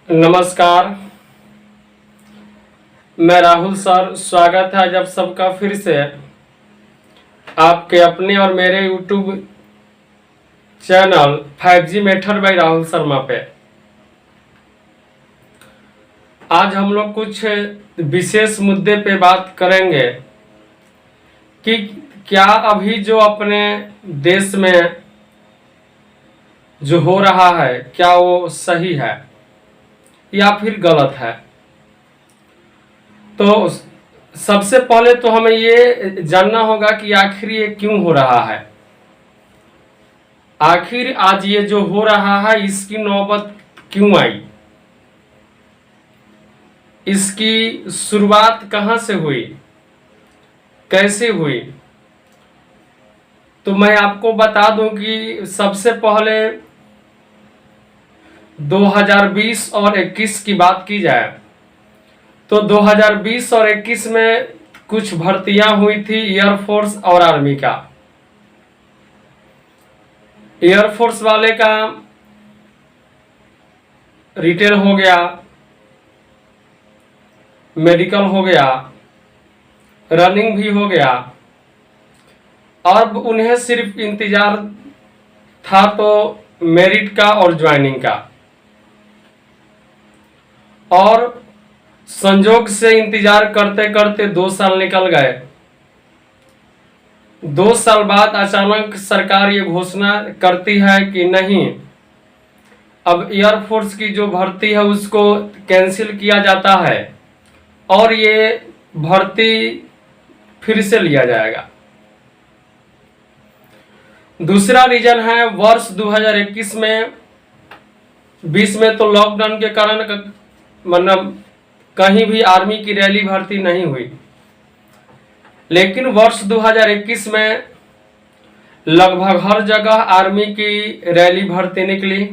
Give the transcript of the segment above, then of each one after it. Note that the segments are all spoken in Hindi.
नमस्कार। मैं राहुल सर, स्वागत है जब सबका फिर से आपके अपने और मेरे YouTube channel 5G method by Rahul Sharma पे। आज हम लोग कुछ विशेष मुद्दे पे बात करेंगे कि क्या अभी जो अपने देश में जो हो रहा है क्या वो सही है या फिर गलत है। तो सबसे पहले तो हमें ये जानना होगा कि आखिर ये क्यों हो रहा है। आखिर आज ये जो हो रहा है इसकी नौबत क्यों आई, इसकी शुरुआत कहां से हुई, कैसे हुई। तो मैं आपको बता दूं कि सबसे पहले 2020 और 21 की बात की जाए तो 2020 और 21 में कुछ भर्तियां हुई थी एयरफोर्स और आर्मी का। एयरफोर्स वाले का रिटेल हो गया, मेडिकल हो गया, रनिंग भी हो गया। अब उन्हें सिर्फ इंतजार था तो मेरिट का और ज्वाइनिंग का, और संजोग से इंतजार करते करते 2 साल निकल गए। 2 साल बाद अचानक सरकार ये घोषणा करती है कि नहीं, अब एयरफोर्स की जो भर्ती है उसको कैंसिल किया जाता है और ये भर्ती फिर से लिया जाएगा। दूसरा रीजन है वर्ष 2021 में 20 में तो लॉकडाउन के कारण मतलब कहीं भी आर्मी की रैली भर्ती नहीं हुई, लेकिन वर्ष 2021 में लगभग हर जगह आर्मी की रैली भर्ती निकली।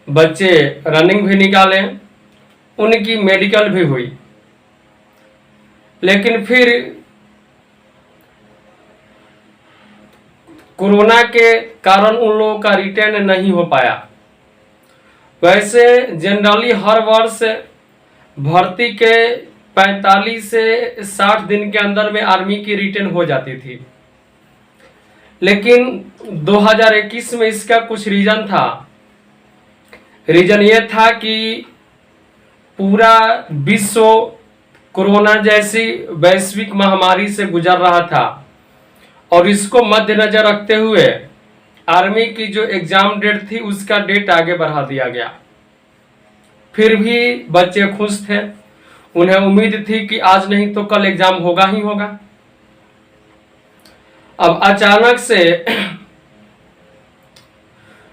बच्चे रनिंग भी निकाले, उनकी मेडिकल भी हुई, लेकिन फिर कोरोना के कारण उन लोगों का रिटर्न नहीं हो पाया। वैसे जनरली हर वर्ष भर्ती के 45 से 60 दिन के अंदर में आर्मी की रिटर्न हो जाती थी, लेकिन 2021 में इसका कुछ रीजन था। रीजन ये था कि पूरा विश्व कोरोना जैसी वैश्विक महामारी से गुजर रहा था और इसको मद्देनजर रखते हुए आर्मी की जो एग्जाम डेट थी उसका डेट आगे बढ़ा दिया गया। फिर भी बच्चे खुश थे, उन्हें उम्मीद थी कि आज नहीं तो कल एग्जाम होगा ही होगा। अब अचानक से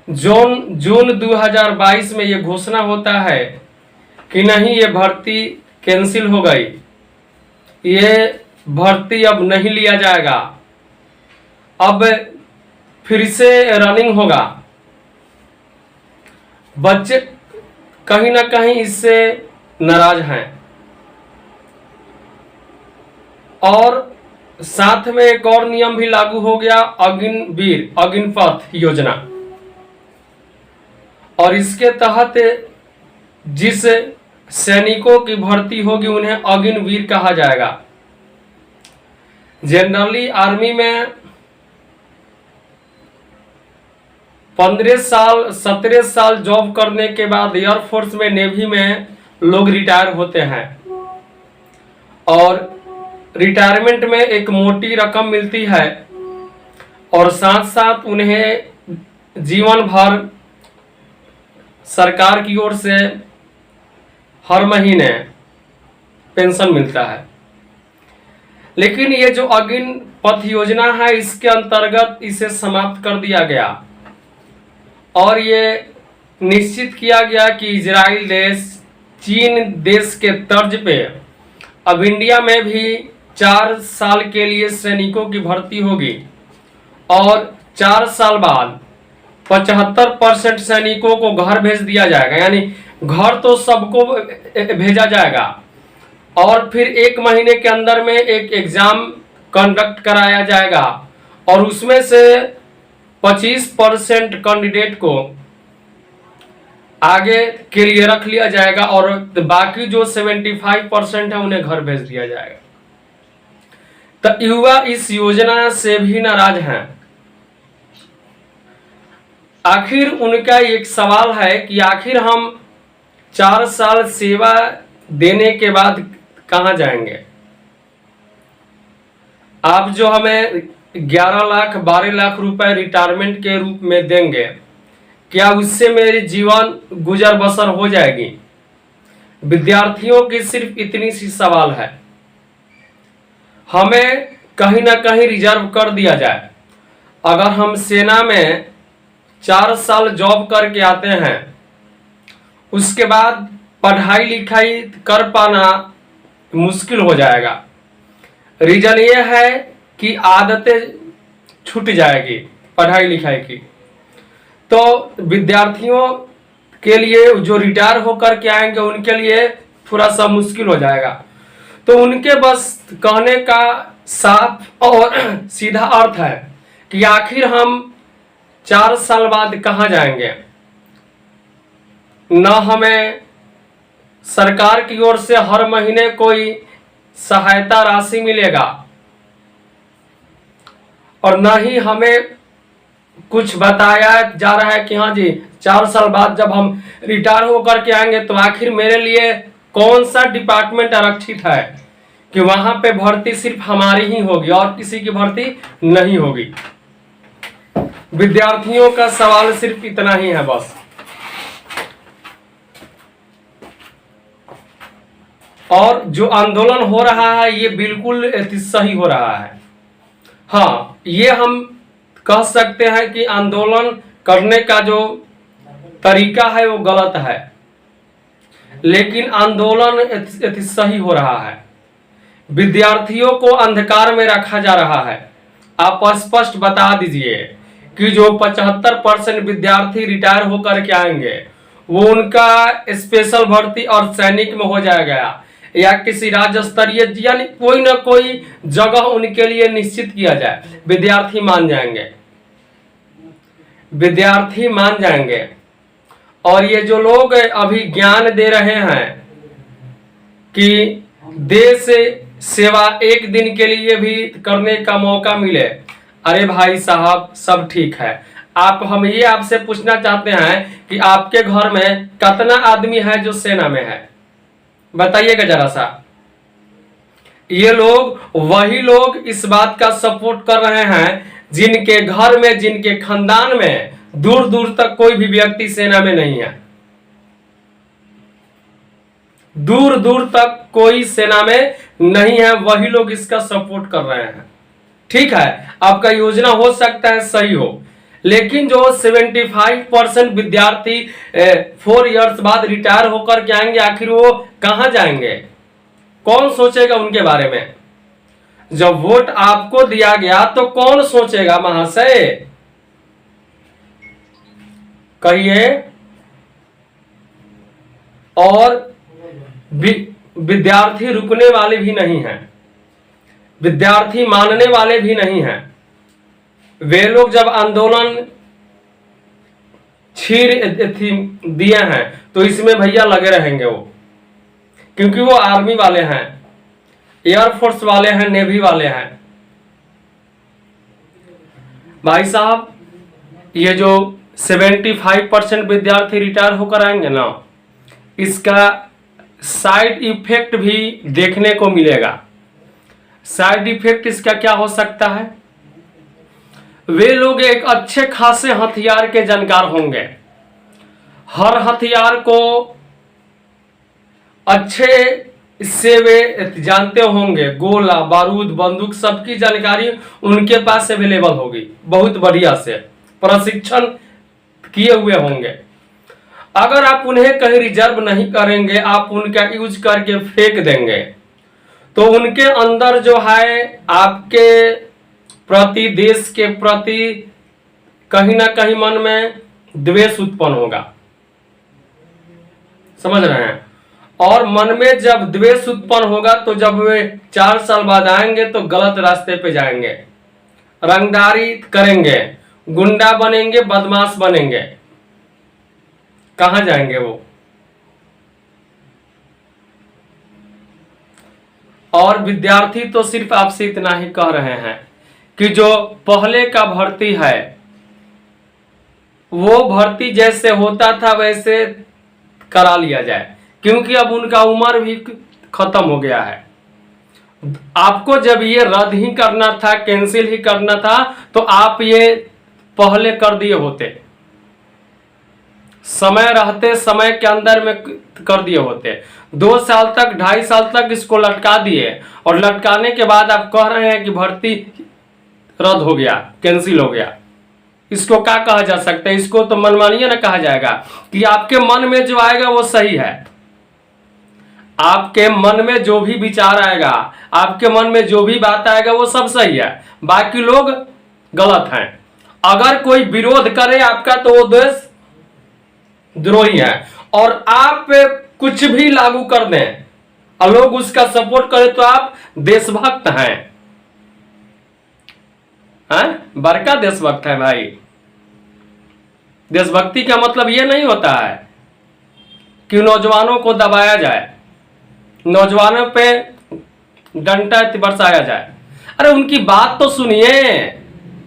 जून 2022 में यह घोषणा होता है कि नहीं, ये भर्ती कैंसिल हो गई, ये भर्ती अब नहीं लिया जाएगा, अब फिर से रनिंग होगा। बच्चे कहीं ना कहीं इससे नाराज हैं और साथ में एक और नियम भी लागू हो गया, अग्निपथ योजना। और इसके तहत जिस सैनिकों की भर्ती होगी उन्हें अग्निवीर कहा जाएगा। जनरली आर्मी में 15 साल 17 साल जॉब करने के बाद एयरफोर्स में, नेवी में लोग रिटायर होते हैं और रिटायरमेंट में एक मोटी रकम मिलती है और साथ साथ उन्हें जीवन भर सरकार की ओर से हर महीने पेंशन मिलता है। लेकिन ये जो अग्निपथ योजना है इसके अंतर्गत इसे समाप्त कर दिया गया और ये निश्चित किया गया कि इजराइल देश, चीन देश के तर्ज पे अब इंडिया में भी 4 साल के लिए सैनिकों की भर्ती होगी और 4 साल बाद 75% सैनिकों को घर भेज दिया जाएगा। यानी घर तो सबको भेजा जाएगा और फिर 1 महीने के अंदर में एक एग्जाम कंडक्ट कराया जाएगा और उसमें से 25% कैंडिडेट को आगे के लिए रख लिया जाएगा और बाकी जो 75% है उन्हें घर भेज दिया जाएगा। तो युवा इस योजना से भी नाराज हैं। आखिर उनका एक सवाल है कि आखिर हम 4 साल सेवा देने के बाद कहां जाएंगे? आप जो हमें 11 लाख 12 लाख रुपए रिटायरमेंट के रूप में देंगे, क्या उससे मेरी जीवन गुजर बसर हो जाएगी? विद्यार्थियों की सिर्फ इतनी सी सवाल है, हमें कहीं ना कहीं रिजर्व कर दिया जाए। अगर हम सेना में 4 साल जॉब करके आते हैं, उसके बाद पढ़ाई लिखाई कर पाना मुश्किल हो जाएगा। रीजन ये है कि आदतें छूट जाएगी पढ़ाई लिखाई की। तो विद्यार्थियों के लिए जो रिटायर होकर के आएंगे उनके लिए थोड़ा सा मुश्किल हो जाएगा। तो उनके बस कहने का साफ और सीधा अर्थ है कि आखिर हम 4 साल बाद कहां जाएंगे। न हमें सरकार की ओर से हर महीने कोई सहायता राशि मिलेगा और न ही हमें कुछ बताया जा रहा है कि हाँ जी 4 साल बाद जब हम रिटायर होकर के आएंगे तो आखिर मेरे लिए कौन सा डिपार्टमेंट आरक्षित है कि वहां पे भर्ती सिर्फ हमारी ही होगी और किसी की भर्ती नहीं होगी। विद्यार्थियों का सवाल सिर्फ इतना ही है बस। और जो आंदोलन हो रहा है ये बिल्कुल सही हो रहा है। हाँ, ये हम कह सकते हैं कि आंदोलन करने का जो तरीका है वो गलत है, लेकिन आंदोलन सही हो रहा है। विद्यार्थियों को अंधकार में रखा जा रहा है। आप स्पष्ट बता दीजिए कि जो 75% विद्यार्थी रिटायर होकर के आएंगे वो उनका स्पेशल भर्ती और सैनिक में हो जाएगा या किसी राज्य स्तरीय यानी कोई ना कोई जगह उनके लिए निश्चित किया जाए। विद्यार्थी मान जाएंगे, विद्यार्थी मान जाएंगे। और ये जो लोग अभी ज्ञान दे रहे हैं कि देश सेवा एक दिन के लिए भी करने का मौका मिले, अरे भाई साहब सब ठीक है। हम ये आपसे पूछना चाहते हैं कि आपके घर में कितना आदमी है जो सेना में है, बताइएगा जरा सा। ये लोग वही लोग इस बात का सपोर्ट कर रहे हैं जिनके घर में, जिनके खानदान में दूर दूर तक कोई भी व्यक्ति सेना में नहीं है, दूर दूर तक कोई सेना में नहीं है, वही लोग इसका सपोर्ट कर रहे हैं। ठीक है, आपका योजना हो सकता है सही हो, लेकिन जो 75% विद्यार्थी 4 इयर्स बाद रिटायर होकर के आएंगे, आखिर वो कहां जाएंगे? कौन सोचेगा उनके बारे में? जब वोट आपको दिया गया तो कौन सोचेगा महाशय? कहिए। और विद्यार्थी रुकने वाले भी नहीं हैं, विद्यार्थी मानने वाले भी नहीं हैं। वे लोग जब आंदोलन छीर दिए हैं तो इसमें भैया लगे रहेंगे वो, क्योंकि वो आर्मी वाले हैं, एयरफोर्स वाले हैं, नेवी वाले हैं। भाई साहब, ये जो 75% विद्यार्थी रिटायर होकर आएंगे ना, इसका साइड इफेक्ट भी देखने को मिलेगा। साइड इफेक्ट इसका क्या हो सकता है? वे लोग एक अच्छे खासे हथियार के जानकार होंगे, हर हथियार को अच्छे से वे जानते होंगे, गोला बारूद बंदूक सबकी जानकारी उनके पास अवेलेबल होगी, बहुत बढ़िया से प्रशिक्षण किए हुए होंगे। अगर आप उन्हें कहीं रिजर्व नहीं करेंगे, आप उनका यूज करके फेंक देंगे, तो उनके अंदर जो है आपके प्रति, देश के प्रति कहीं ना कहीं मन में द्वेष उत्पन्न होगा। समझ रहे हैं? और मन में जब द्वेष उत्पन्न होगा तो जब वे 4 साल बाद आएंगे तो गलत रास्ते पे जाएंगे, रंगदारी करेंगे, गुंडा बनेंगे, बदमाश बनेंगे। कहां जाएंगे वो? और विद्यार्थी तो सिर्फ आपसे इतना ही कह रहे हैं कि जो पहले का भर्ती है वो भर्ती जैसे होता था वैसे करा लिया जाए, क्योंकि अब उनका उम्र भी खत्म हो गया है। आपको जब ये रद्द ही करना था, कैंसिल ही करना था, तो आप ये पहले कर दिए होते, समय रहते समय के अंदर में कर दिए होते। 2 साल तक 2.5 साल तक इसको लटका दिए, और लटकाने के बाद आप कह रहे हैं कि भर्ती रद्द हो गया, कैंसिल हो गया। इसको क्या कहा जा सकता है? इसको तो मनमानिए ना कहा जाएगा कि आपके मन में जो आएगा वो सही है। आपके मन में जो भी विचार आएगा, आपके मन में जो भी बात आएगा वो सब सही है, बाकी लोग गलत हैं। अगर कोई विरोध करे आपका तो वो देश द्रोही है, और आप कुछ भी लागू कर दें और लोग उसका सपोर्ट करें तो आप देशभक्त हैं। बड़का देशभक्त है भाई। देशभक्ति का मतलब यह नहीं होता है कि नौजवानों को दबाया जाए, नौजवानों पे डंडा बरसाया जाए। अरे उनकी बात तो सुनिए,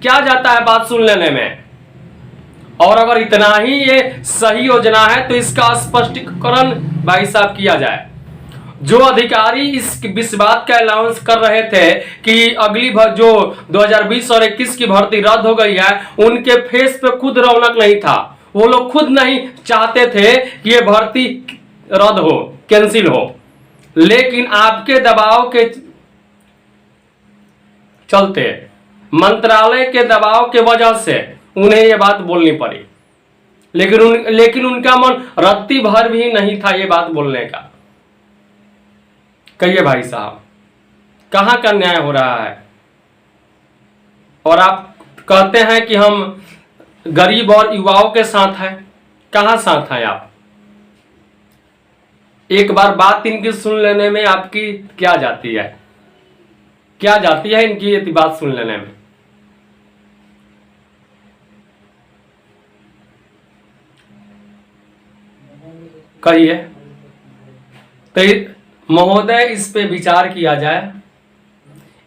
क्या जाता है बात सुन लेने में? और अगर इतना ही ये सही योजना है तो इसका स्पष्टीकरण भाई साहब किया जाए। जो अधिकारी इस बात का अनाउंस कर रहे थे कि अगली जो 2020 और 21 की भर्ती रद्द हो गई है, उनके फेस पे खुद रौनक नहीं था। वो लोग खुद नहीं चाहते थे कि ये भर्ती रद्द हो, कैंसिल हो, लेकिन आपके दबाव के चलते, मंत्रालय के दबाव के वजह से उन्हें यह बात बोलनी पड़ी। लेकिन उनका मन रत्ती भर भी नहीं था ये बात बोलने का। कहिए भाई साहब, कहां का न्याय हो रहा है? और आप कहते हैं कि हम गरीब और युवाओं के साथ हैं। कहां साथ हैं आप? एक बार बात इनकी सुन लेने में आपकी क्या जाती है? क्या जाती है इनकी ये बात सुन लेने में? कहिए। तो महोदय, इस पे विचार किया जाए,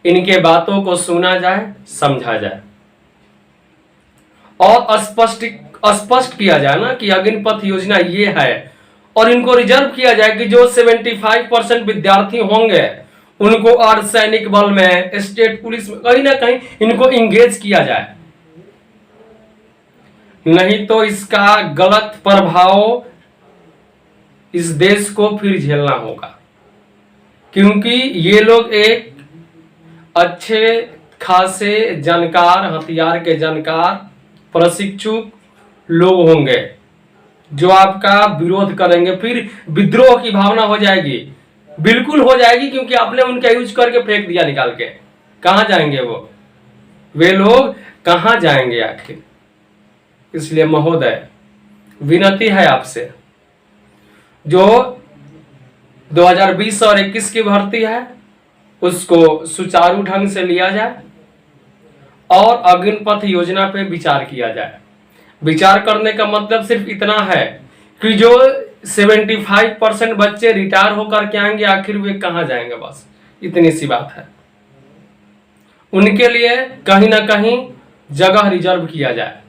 इनके बातों को सुना जाए, समझा जाए और स्पष्ट किया जाए ना कि अग्निपथ योजना ये है, और इनको रिजर्व किया जाए कि जो 75% विद्यार्थी होंगे उनको अर्धसैनिक बल में, स्टेट पुलिस में, कहीं ना कहीं इनको इंगेज किया जाए। नहीं तो इसका गलत प्रभाव इस देश को फिर झेलना होगा, क्योंकि ये लोग एक अच्छे खासे जानकार, हथियार के जानकार, प्रशिक्षुक लोग होंगे जो आपका विरोध करेंगे। फिर विद्रोह की भावना हो जाएगी, बिल्कुल हो जाएगी, क्योंकि आपने उनका यूज करके फेंक दिया निकाल के। कहां जाएंगे वो? वे लोग कहां जाएंगे आखिर? इसलिए महोदय, विनती है आपसे, जो 2020 और 21 की भर्ती है उसको सुचारू ढंग से लिया जाए और अग्निपथ योजना पे विचार किया जाए। विचार करने का मतलब सिर्फ इतना है कि जो 75% बच्चे रिटायर होकर के आएंगे, आखिर वे कहां जाएंगे? बस इतनी सी बात है। उनके लिए कहीं ना कहीं जगह रिजर्व किया जाए,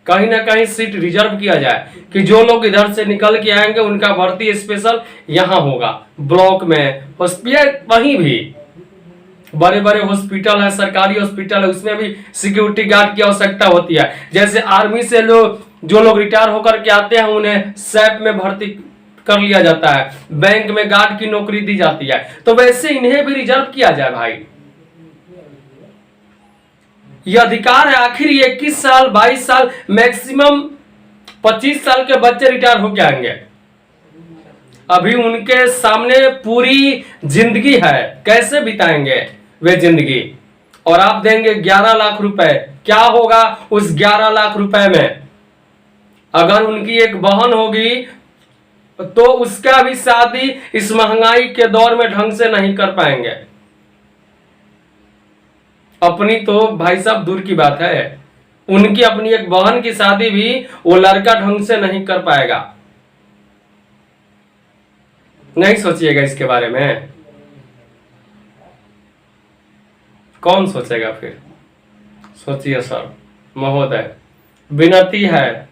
कहीं ना कहीं सीट रिजर्व किया जाए कि जो लोग इधर से निकल के आएंगे उनका भर्ती स्पेशल यहां होगा, ब्लॉक में, हॉस्पिटल, वहीं भी बड़े बड़े हॉस्पिटल है, सरकारी हॉस्पिटल है, उसमें भी सिक्योरिटी गार्ड की आवश्यकता होती है। जैसे आर्मी से जो लोग रिटायर होकर के आते हैं उन्हें सैप में भर्ती कर लिया जाता है, बैंक में गार्ड की नौकरी दी जाती है, तो वैसे इन्हें भी रिजर्व किया जाए भाई। यह अधिकार है। आखिर 21 साल, 22 साल, मैक्सिमम 25 साल के बच्चे रिटायर होके आएंगे। अभी उनके सामने पूरी जिंदगी है, कैसे बिताएंगे वे जिंदगी? और आप देंगे 11 लाख रुपए। क्या होगा उस 11 लाख रुपए में? अगर उनकी एक बहन होगी तो उसका भी शादी इस महंगाई के दौर में ढंग से नहीं कर पाएंगे। अपनी तो भाई साहब दूर की बात है, उनकी अपनी एक बहन की शादी भी वो लड़का ढंग से नहीं कर पाएगा। नहीं सोचिएगा इसके बारे में, कौन सोचेगा फिर? सोचिए सर महोदय, विनती है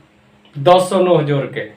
10 9 जोड़ के।